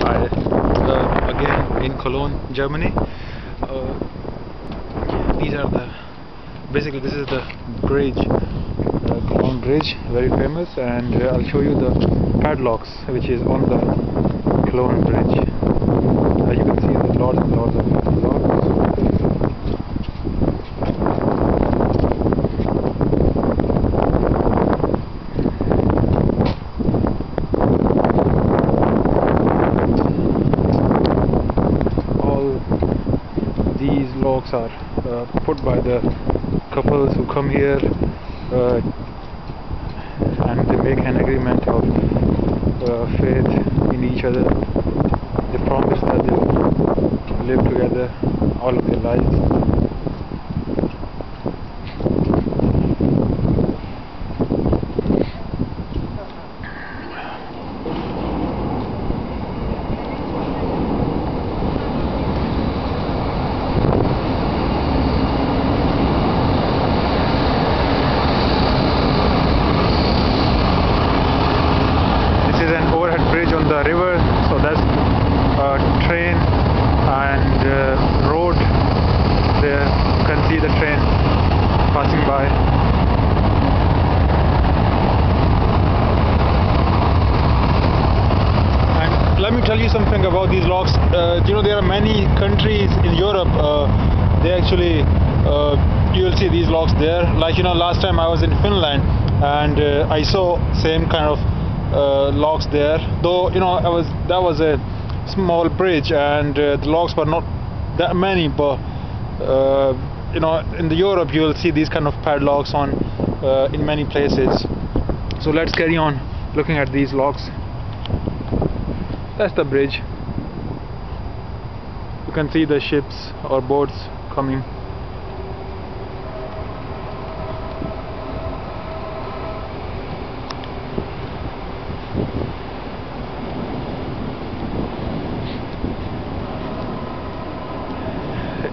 again in Cologne, Germany. These are basically this is the bridge, Cologne Bridge, very famous, and I'll show you the padlocks which is on the Cologne Bridge. You can see there's lots and lots of locks. These locks are put by the couples who come here and they make an agreement of faith in each other. They promise that they will live together all of their lives. The river, so that's train and road. There you can see the train passing by. And let me tell you something about these locks. You know, there are many countries in Europe. They actually you will see these locks there. Like, you know, last time I was in Finland and I saw same kind of locks there, though, you know, that was a small bridge and the locks were not that many, but you know, in the Europe you will see these kind of padlocks on in many places. So let's carry on looking at these locks. That's the bridge. You can see the ships or boats coming.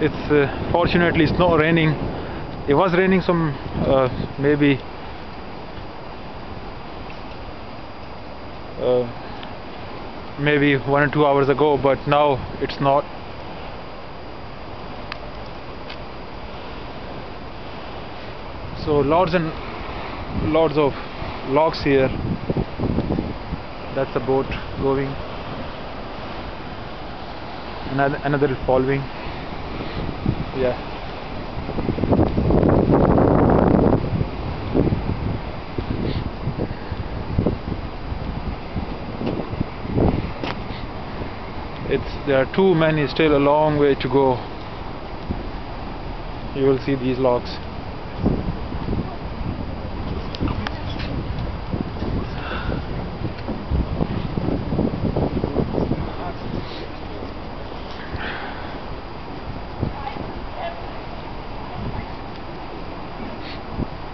It's fortunately it's not raining. It was raining some maybe maybe 1 or 2 hours ago, but now it's not. So lots and lots of locks here. That's a boat going, another following. Yeah. There are too many, still a long way to go. You will see these locks.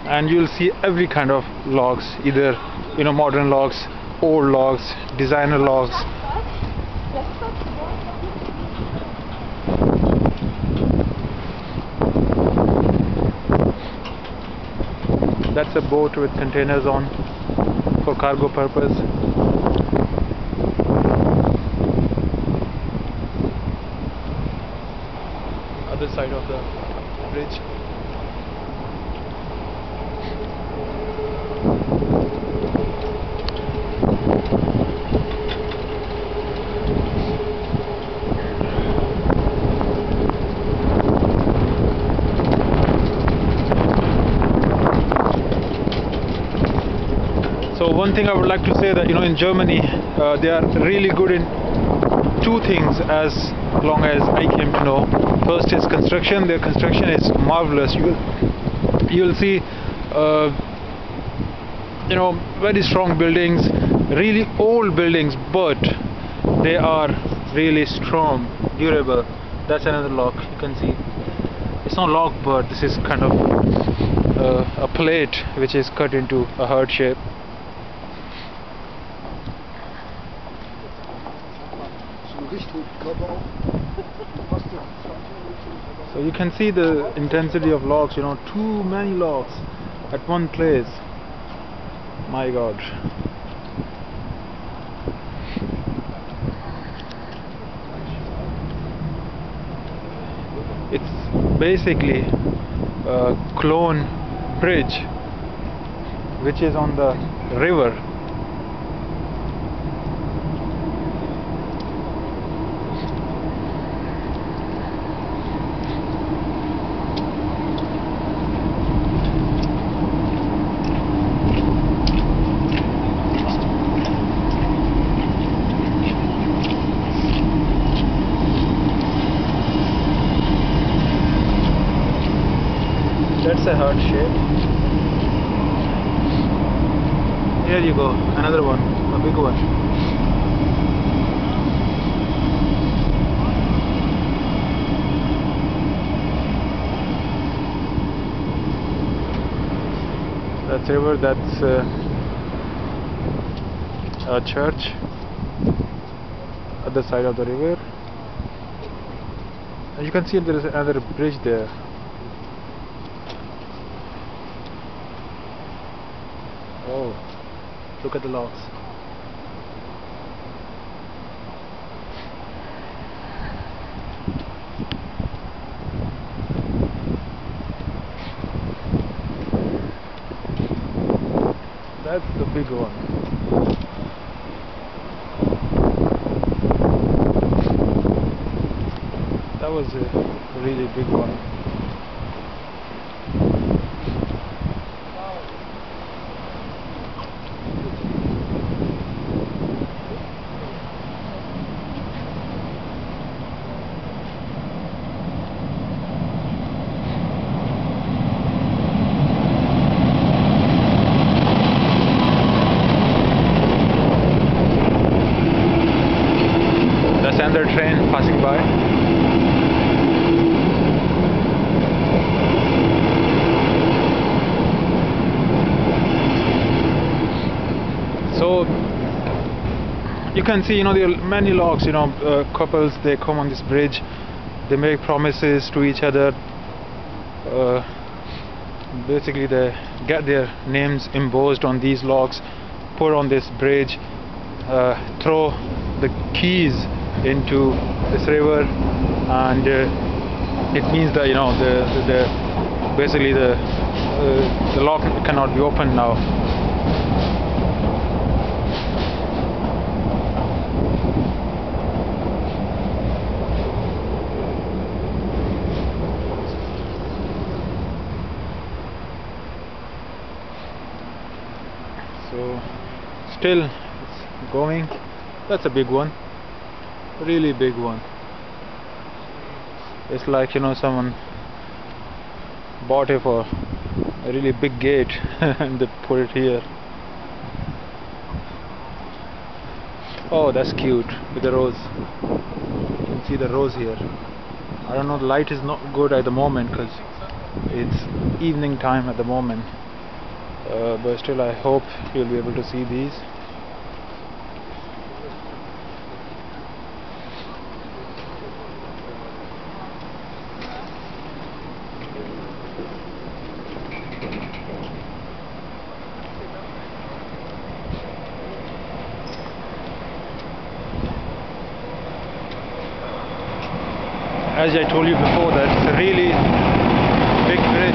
And you'll see every kind of locks, either, you know, modern locks, old locks, designer locks. That's a boat with containers on for cargo purpose. Other side of the bridge. So one thing I would like to say that, you know, in Germany they are really good in two things as long as I came to know. First is construction. Their construction is marvelous. You'll see you know, very strong buildings, really old buildings, but they are really strong, durable. That's another lock. You can see it's not locked, but this is kind of a plate which is cut into a heart shape. So you can see the intensity of locks, you know, too many locks at one place. My God. basically Cologne bridge, which is on the river. That's a heart shape. Here you go, another one, a big one. That's river, that's a church, other side of the river. And you can see there is another bridge there. Oh, look at the logs. That's the big one. That was a really big one. Another train passing by. So you can see, there are many logs. Couples, they come on this bridge, they make promises to each other. Basically, they get their names embossed on these logs, put on this bridge, throw the keys into this river, and it means that basically the lock cannot be opened now. So still it's going. That's a big one. Really big one. It's like someone bought it for a really big gate and they put it here. Oh, that's cute with the rose. You can see the rose here. I don't know, the light is not good at the moment because it's evening time at the moment, but still I hope you'll be able to see these. As I told you before, that it's a really big bridge.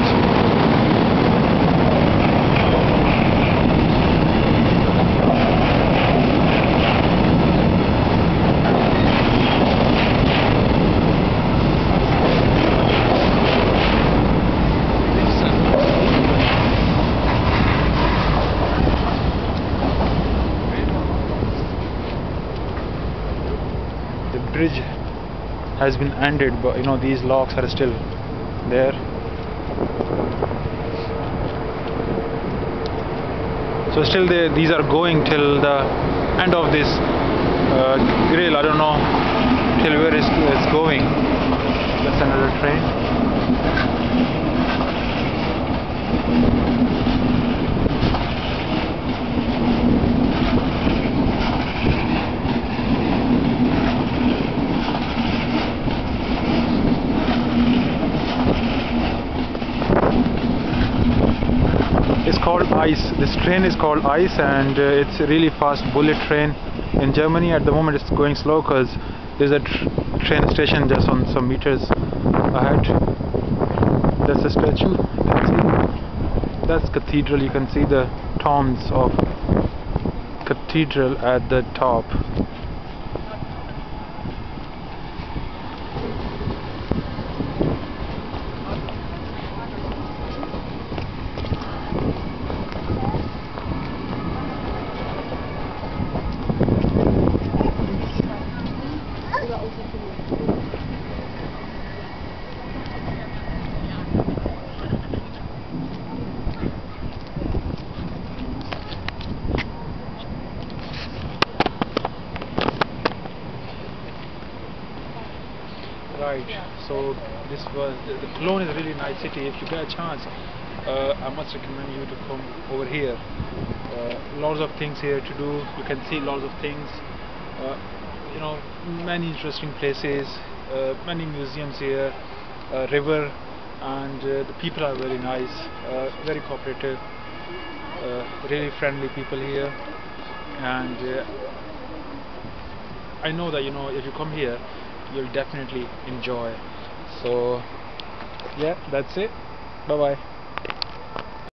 The bridge has been ended, but these locks are still there. So still these are going till the end of this grill. I don't know till where it's going. That's another train. It's called Ice. This train is called Ice, and it's a really fast bullet train. In Germany at the moment it's going slow because there's a train station just on some meters ahead. That's a statue. You can see. That's cathedral. You can see the tombs of cathedral at the top. Right, so this was the Cologne is a really nice city. If you get a chance, I must recommend you to come over here. Lots of things here to do. You can see lots of things. You know, many interesting places, many museums here, river, and the people are very nice, very cooperative, really friendly people here. And I know that, you know, if you come here, you'll definitely enjoy. So yeah, that's it. Bye bye.